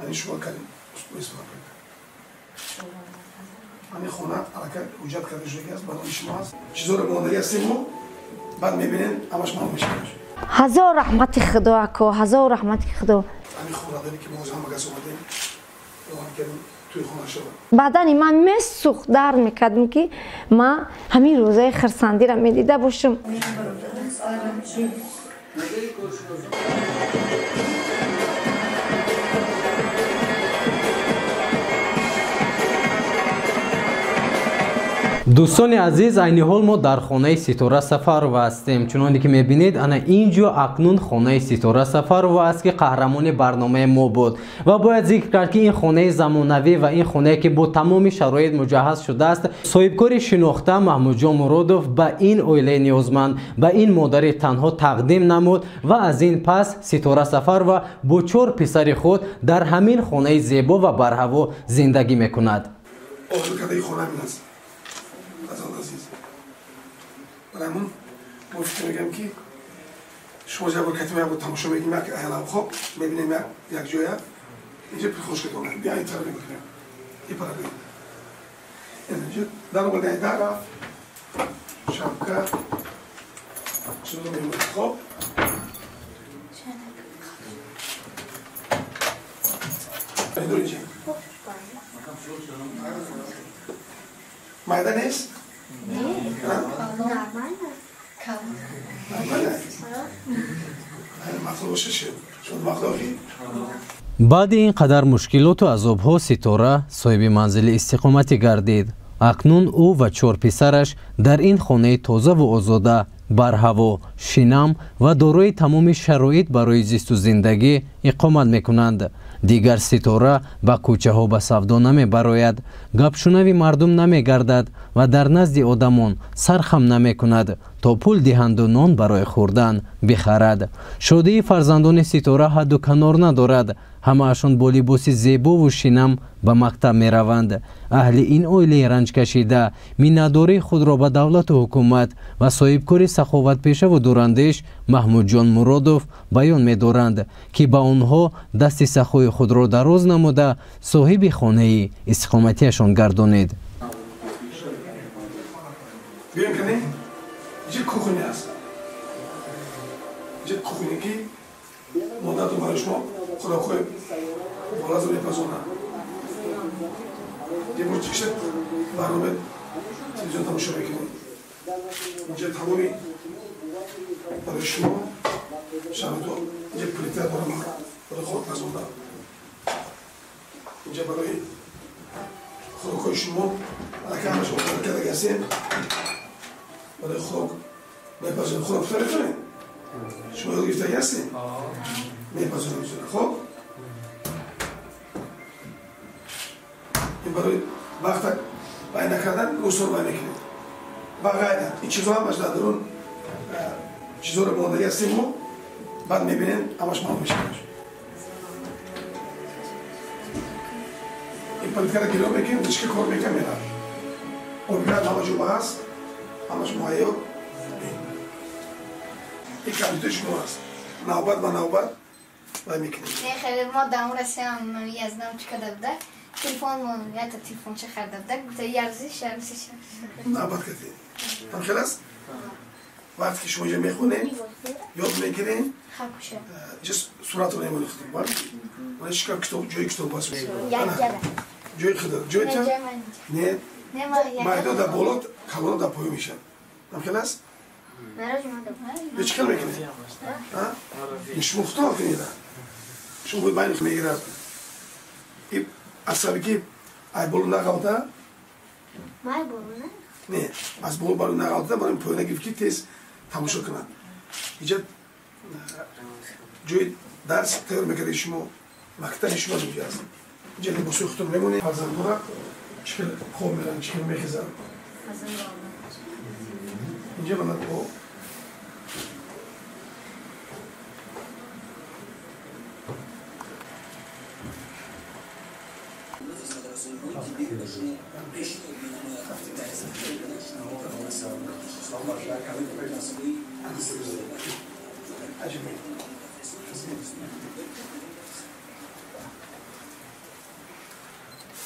یعنی شما کردیم استفاده کنید. این خونه حرکت ایجاد کرده شده است برای شما است. چیزا رو مانداری هستیم و بعد میبینین همش معلوم میشه. هزار رحمت خدا کو هزار رحمت خدا. این خونه داری که ما هم گاز اومدیم. روان کردیم توی خونه شد. بدن من مسخ در میکردم که ما همین روزای خرسندی را میدیده باشم. دوستان عزیز، این حال ما در خانه ستاره سفر و هستیم. چنانکه که میبینید انا اینجا اکنون خانه ستاره سفر و است که قهرمان برنامه ما بود و باید ذکر کرد که این خانه زمانوی و این خانه که با تمام شرایط مجهز شده است. صاحبکار شناخته محمود جان مرادوف به این اویله نیازمند به این مادر تنها تقدیم نمود و از این پس ستاره سفر و با 4 پسر خود در همین خانه زیبا و برهوا زندگی میکند. برامون مفتی میگم که شما جا با کتیمه با تماشا بگیم که اهلا خوب میبینیم یک جویا اینجا خوش کتونه بیا این طرف میکنیم این پرا بگیم اینجا در مورد این طرف شبکه شروع میمونیم خوب اینجا اینجا مایده نیست؟ بعد اینقدر مشکلات و عذاب‌ها ستاره صاحب منزل استقامتی گردید. اکنون او و 4 پسرش در این خانه تازه و آزاده برهوا، شینم و دارای تمام شرایط برای زیست و زندگی اقامت میکنند. دیگر ستاره به کوچه ها به سودا نمی براید، گپشنوی مردم نمی گردد و در نزد آدمان سرخم نمی کند تا پول دهند و نان برای خوردن بخرد. شادی فرزندان ستاره حد و کنار ندارد. همه‌شان با لباس زیبا و شینم به مکتب می روند. اهل این اویله رنج کشیده مینه‌داری خود را به دولت و حکومت و صاحبکار سخاوت پیشه و دوراندیش محمود جان مرادوف بیان می دارند که به آنها دست سخای خود را دراز نموده صاحب خانه استقامتیشان گردانید. بیان کنیم اینجا کوخونی است. اینجا کوخونی که مادر تو برای شما خدا خوی بالا زمین پزونه یه برد چکشت برنامه تلویزیون تماشا بکنید. اینجا تمامی برای شما شبتو اینجا پلیتر برای خود پزونه اینجا برای خدا خوی شما اگه همه شما کرده گسیم برای خود میپزونه خدا بطاره کنید شما یاد گرفته هستیم میپزونه میزونه خب این برای وقت باید نکردن گوستان باید نکنید و غیره این چیزها همش در درون چیزها رو مانداری هستیم و بعد میبینین همش معلوم میشه. این پلیتکر گیرو میکنیم دشکه کار میکنیم میرم اولگرد همه جو هست همش مایه این کامپیوتر شما هست نوبت و نوبت باید میکنیم. خیلی ما دامو رسیم یزدم چه کرده بوده تلفن یا تلفن چه خرده بوده گفته یارزش نوبت کردیم هم خلاص وقتی که شما اینجا میخونین یاد میگیرین اینجا صورت رو نمیخونیم باید من شکر کتاب جوی کتاب باز جوی خدا جوی تا نه مایده در بالات کلانو در پای میشن هم خلاص به چکل میکنید شما خطا کنید شما باید بینش میگیرد این اصابی که ای بولو نقالده مای بولو نه؟ نه از بولو نقالده برای پایانه گفت که تیز تماشا کنند اینجا جوی درس تغییر میکرده شما مکتب شما اینجا هست اینجا لباسوی خودتون میمونید فرزندورا چکل خوب میرن چکل میخیزن اینجا بند با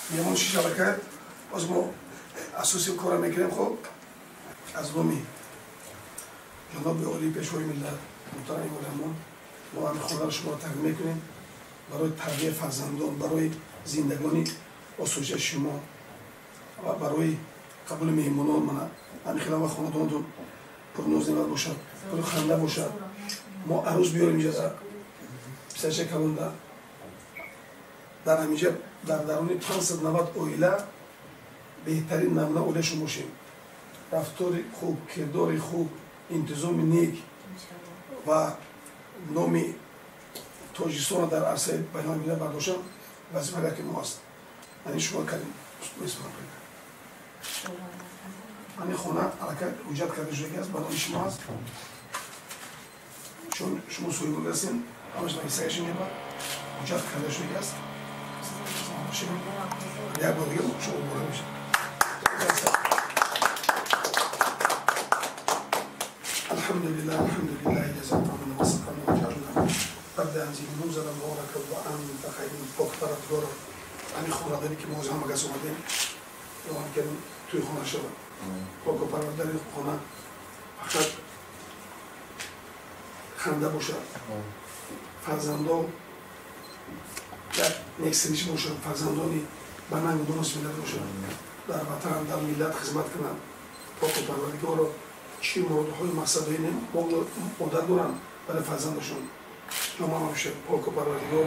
میمون شبکه باز ما اساسی کار میکنیم. خب از نومی جناب عالی پیشوای ملت محترم علما ما همین خونه رو شما تقدیم میکنیم برای تربیت فرزندان، برای زندگانی آسوده شما و برای قبول مهمانان. من همین خیلی وقت خانه‌تون پرناز نماد باشد، پر خنده باشد. ما عروس بیاریم اینجا در پسرچه کلونده در همینجا در درون 590 اویله بهترین نمونه اولشون باشیم. رفتار خوب، کردار خوب، انتظام نیک و نام تاجیکستان در عرصه بین المللی برداشتن وظیفه که ما است. یعنی شما کردیم میسپارم کنید. این خانه حرکت وجود کرده شده است، برای شما است. چون شما سویبون هستین، همش نمیسایشین نبا وجود کرده شده است. یک بار دیگه شما برای میشه. الحمدلله جزاكم وسقنا وجعلنا بعد ان زينوز المبارك وان تخيل بوقتر دور ani خورادنی که موضوع هم گذاشته بودیم یا که توی خونه شد. پاک و پروردگار خونه فقط خنده باشد. فرزندان در نکسنیش باشد. فرزندانی به نام درست ملت باشد. در وطن در ملت خدمت کنند. پاک و پروردگار رو چی موردهای مقصدی نیم مدت دارن برای فرزندشون. شما هم بشه پاک و پروردگار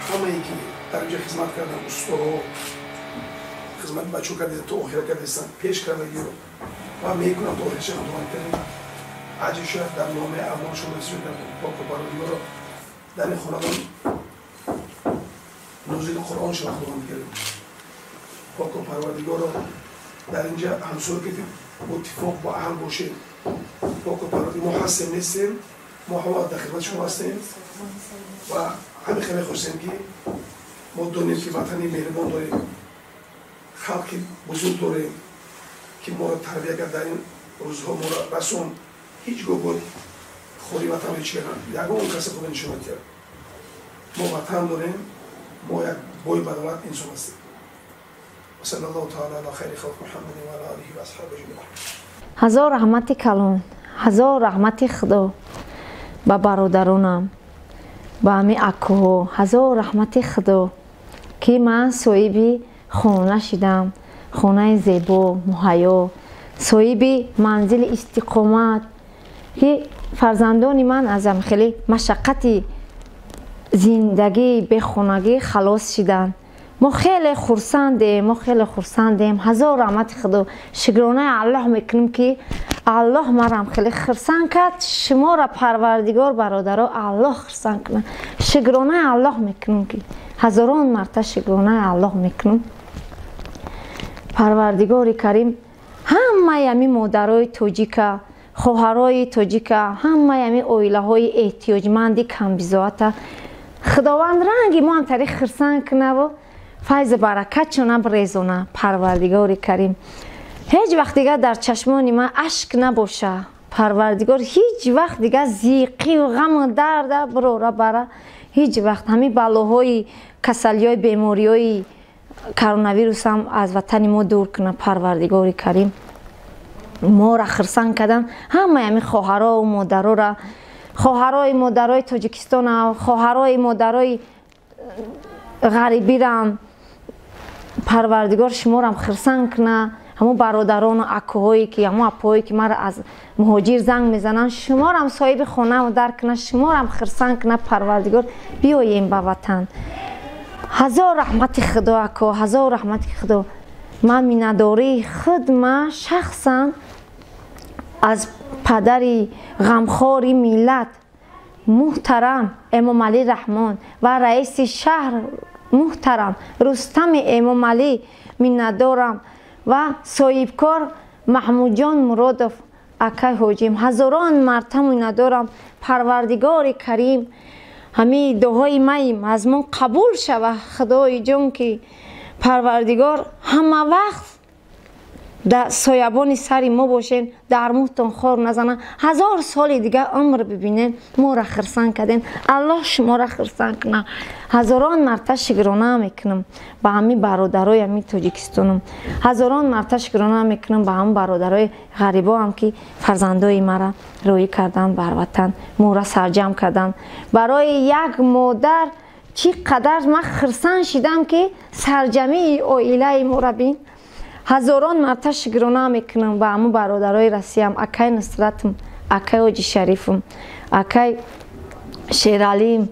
همه ای که در اینجا خدمت کردن، استورا خدمت بچو کردن تو آخر کردن پیش کردن و میکنم تو آخرش هم دوان کردن عجیب شد در نامه اعمال شما رسید کردن. پاک و پروردگار رو در این خاندان نزول قرآن شما خدمت کردن. پاک و پروردگار رو در اینجا همسور کردیم اتفاق با اهل باشیم. پاک و پروردگار ما هستیم نیستیم، ما هم در خدمت شما هستیم و همین خیلی خوشیم که ما دونیم که وطنی مهربان داریم، خلقی بزرگ داریم که ما را تربیت کرد. در این روزها ما را رسون هیچ گاه بود خوری وطن هیچ کردن یکون کسی خوب نشون کرد. ما وطن داریم، ما یک بای بدولت انسان هستیم. صلی الله تعالی علی خیر خلق محمد و علی آله و اصحابه اجمعین. هزار رحمت کلون، هزار رحمت خدا با برادرانم، با همه اکوها، هزار رحمت خدا که من صاحب خانه شدم، خانه زیبا مهیا، صاحب منزل استقامت که فرزندان من از خیلی مشقت زندگی به خانگی خلاص شدن. ما خیلی خرسندیم. هزار رحمت خدا شکرانه الله میکنیم که الله مرا خیلی خرسند کرد. شما را پروردگار برادرها الله خرسند کنه. شکرانه الله میکنیم که هزاران مرتبه شکرانه الله میکنیم. پروردگار کریم همه یمی مادرای تاجیک، خواهرای تاجیک، همه یمی اویله های احتیاجمند کم بزاعت خداوند رنگی ما هم طریق خرسند کنه و فیض برکت چونه بریزونه. پروردگار کریم هیچ وقت دیگه در چشمان من اشک نباشه. پروردگار هیچ وقت دیگه زیقی و غم و درد بره هیچ وقت. همین بلاهای کسلی های بیماری های کرونا ویروس هم از وطن ما دور کنه. پروردگار کریم ما را خرسند کردن همه همین خواهرها و مادرها را، خواهرای مادرای تاجیکستان و خواهرای مادرای غریبی را پروردگار شما را خرسند کنه. همون برادران و اکوهایی که همون اپاهایی که مرا از مهاجر زنگ میزنن شما را صاحب خانه و در کنه، شما را خرسند کنه. پروردگار بیاییم به وطن. هزار رحمت خدا اکو، هزار رحمت خدا. من مینداری خود من شخصا از پدر غمخواری ملت محترم امام علی رحمان و رئیس شهر محترم رستم امام علی میندارم و صاحبکار محمود جان مرادوف اکای حاجیم هزاران مرتبه میندارم. پروردگار کریم همین دعای مایم از من قبول شوه خدای جان که پروردگار همه وقت در سایبان سری ما باشین، در موتون خور نزنن، 1000 سال دیگه عمر ببینین. ما را خرسان کردین، الله شما را خرسان کنه. هزاران مرتبه شکرانه میکنم به همین برادرای همین تاجیکستانم. هزاران مرتبه شکرانه میکنم به همین برادرای غریبا هم که فرزندای مرا روی کردن بر وطن، ما را سرجم کردن. برای یک مادر چقدر من خرسان شدم که سرجمی عائله ما را بین. هزاران مرتبه شکرانه میکنم به همون برادرای رسیم، اکای نصرتم، اکای حاجی شریفم، اکای شیرعلیم،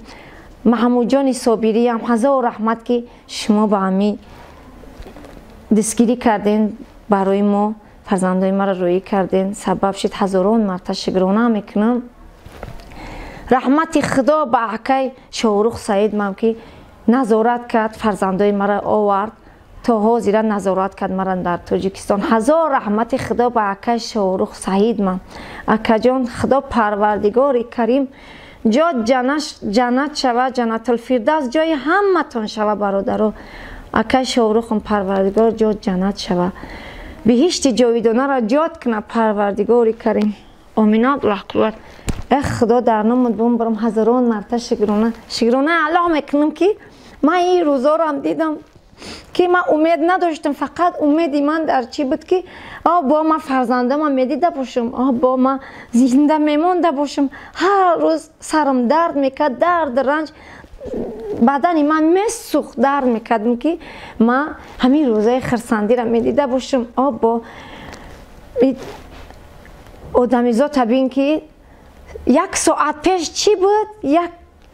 محمود جان صابری هم. هزار رحمت که شما به همین دستگیری کردین، برای ما فرزندای ما را روی کردین، سبب شد. هزاران مرتبه شکرانه میکنم. رحمت خدا به اکای شاهرخ سعید مم که نظارت کرد، فرزندای ما را آورد تا حاضر نظارت کرد مرا در تاجیکستان. هزار رحمت خدا به اکای شاهرخ سعید مم. اکا جان خدا پروردگار کریم جا جنت شوه، جنت الفردوس جای همه تان شوه برادرو. اکای شاهرخ پروردگار جا جنت شوه، بهشت جاویدانه را جات کنه پروردگار کریم. آمین. الله اکبر. ای خدا در نامت بوم برم هزاران مرتبه شکرانه الله میکنم که من این روزا رو هم دیدم که من امید نداشتم. فقط امیدی من در چی بود که با من فرزندم میدیده باشم، با من زنده میمونده باشم. هر روز سرم درد میکرد، درد رنج بدن من میسوخت، درد میکردم که من همین روزای خرسندی را میدیده باشم. با آدمیزاد ببین که 1 ساعت پیش چی بود،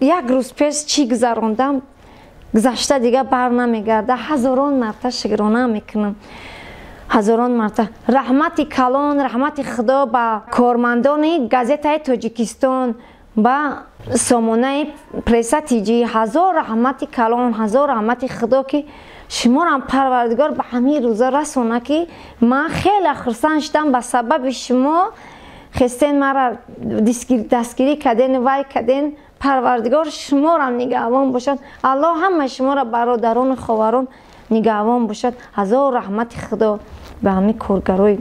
یک روز پیش چی گذراندم، گذشته دیگه بر نمیگرده. هزاران مرتبه شکرانه میکنم، هزاران مرتبه. رحمت کلان، رحمت خدا به کارمندان گازیت تاجیکستان، به سامانه پرس تیجی. هزار رحمت کلان، هزار رحمت خدا که شما را پروردگار به همین روزا رسونه که من خیلی خرسان شدم به سبب شما. خستین مرا دستگیری کردین، وای کردین. پروردگار شما را نگهبان باشد، الله همه شما را برادران و خواهران نگهبان باشد. هزار رحمت خدا به همین کارگرای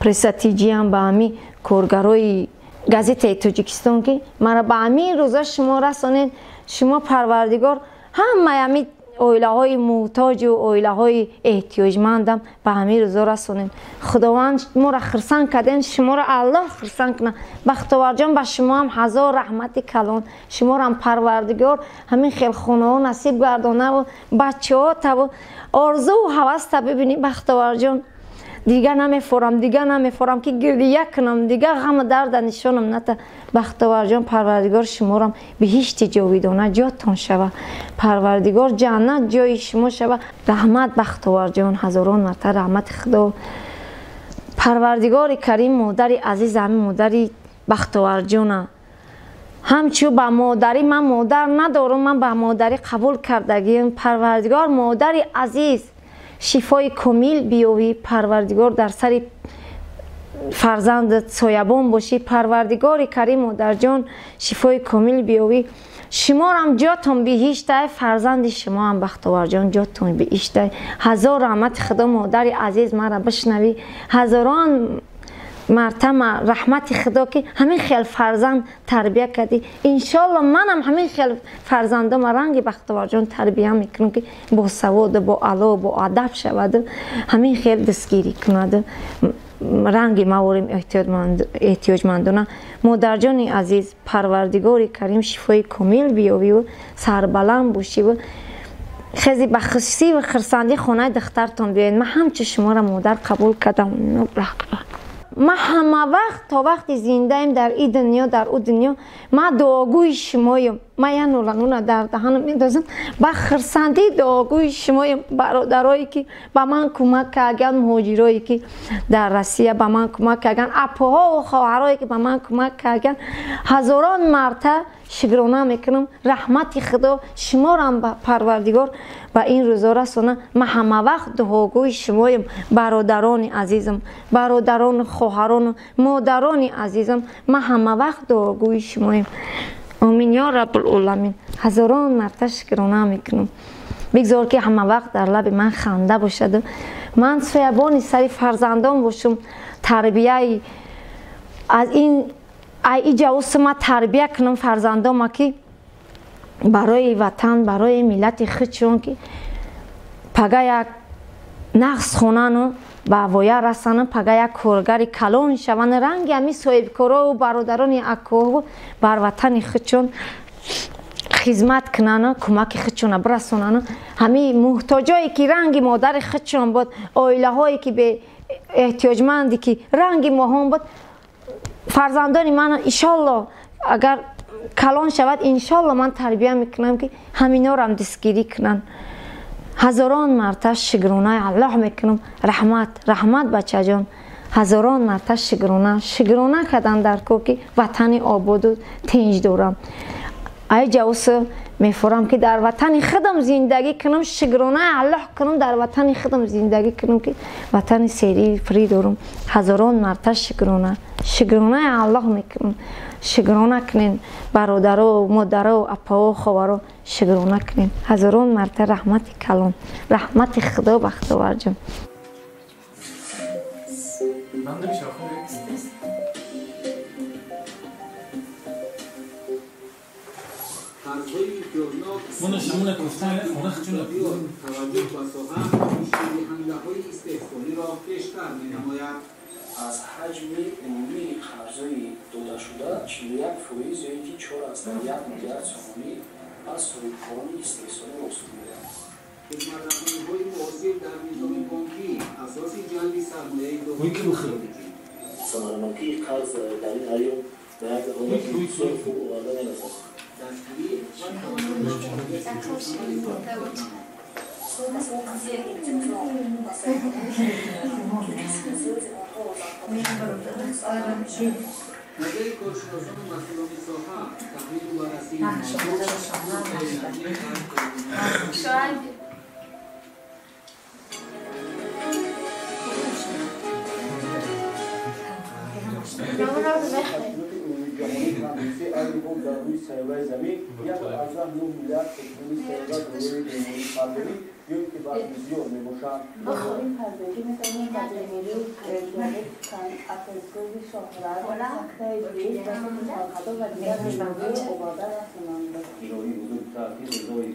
پرستیجی هم، به همین کارگرای گازیت تاجیکستان که مرا به همین روزا شما رسانید. شما پروردگار همه همین عائله های محتاج و عائله های احتیاجمندم به همین روزا رسانید. خداوند ما را خرسان کردین، شما را الله خرسان کنه. بختاور جان به شما هم هزار رحمت کلان. شما را هم پروردگار همین خیل خونه ها نصیب گردانه و بچه ها تا و آرزو و هوس تا ببینی. بختاور جان دیگه نمیفورم که گریه کنم، دیگه غم درد نشانم نته. بختاور جان پروردگار شما را بهشت جاویدانه جاتون شوه، پروردگار جنت جای شما شوه. رحمت بختاور جان، هزاران مرتبه رحمت خدا. پروردگار کریم مادر عزیز همین مادر بختاور جان، همچو با مادری من مادر ندارم، من با مادری قبول کردگیم. پروردگار مادر عزیز شفای کامل بیاوی، پروردگار در سر فرزند سایبان باشی. پروردگار کریم مادر جان شفای کامل بیاوی. شما هم جاتون بهشت، فرزند شما هم بختاور جان جاتون بهشت. هزار رحمت خدا مادر عزیز مرا بشنوی. هزاران مرتبه رحمت خدا که همین خیل فرزند تربیت کردی. انشالله منم همین خیل فرزندم رنگ بختاور جان تربیت میکنم که با سواد، با علا، با ادب شود، همین خیل دستگیری کند، رنگ موارم احتیاجمندانه. مادر جان عزیز پروردگار کریم شفای کامل بیاوی و سربلند باشی و خیلی بخشی و خرسندی خانه دخترتون بیاین. من همچه شما را مادر قبول کردم. ما همه وقت تا وقتی زنده ایم در این دنیا در اون دنیا، ما دعاگوی شمایم. ما یه نورانونه در دهانم میندازم با خرسندی دعاگوی شمایم. برادرایی که به من کمک کردن، مهاجرایی که در روسیه به من کمک کردن، اپاها و خواهرایی که به من کمک کردن، هزاران مرتبه شکرانه میکنم. رحمت خدا شما را هم پروردگار به این روزا رسانه. من همه وقت دعاگوی شمایم. برادران عزیزم، برادران، خواهران، مادران عزیزم، من همه وقت دعاگوی شمایم. آمین یا رب العالمین. هزاران مرتبه شکرانه میکنم. بگذار که همه وقت در لب من خنده باشد من سویابانی سری فرزندان باشم تربیه از این جوست ما تربیه کنم فرزندان که برای وطن برای ملت خودشون که پگه یک نقص خونن به وایه رسانه پگه یک کارگر کلان شوند رنگ همی صاحبکارا و برادران اکو بر وطن خودشون خدمت کنن کمک خودشون برسونن همی محتاجایی که رنگ مادر خودشون بود عائله هایی که به احتیاجمندی که رنگ ماهان بود فرزندان من انشالله اگر کلان شود انشالله من تربیه میکنم که همینا رو هم دستگیری کنن هزاران مرتبه شکرانه الله میکنم رحمت بچه جان هزاران مرتبه شکرانه کردن در که وطن آباد و تنج دارم ای جوس میفرم که در وطن خودم زندگی کنم شکرانه الله کنم در وطن خودم زندگی کنم که وطن سری فری دارم هزاران مرتبه شکرانه الله میکنم شکرانه کنین برادرها و مادرها و اپاها و خواهرها شکرانه کنین هزاران مرتبه رحمت کلان رحمت خدا به خداوند جان من شمون گفتن خونه خجون توجه و ساحت شیریننده‌های استحصالی را بیشتر می‌نماید. از حجم عمومی قرضای داده شده 41% یا اینکه 4 از 1 میلیارد تومانی از صاحبکاران استحصالی وصول می‌شود. خدمت‌رسانی‌های معاصر در نظام بانکی اساس جلب سرمایه دولتی سالمندی قرض در این ایام به یک حالت صرف و آورده نمی‌رسد. نظر کارشناسان و مسئولان ساحه تحلیل و بررسی ایران در روی سیاره زمین 1.9 میلیارد تکنونی سیاره دلاری بین‌المللی پرداختی یا که بعد بسیار میباشد. این پرداختی مثل این تجربه جالب افزایش شاهراه ساخته جدید و مسابقات و دیگر منابع آورده رساننده. ایرانی بزرگتر که روزای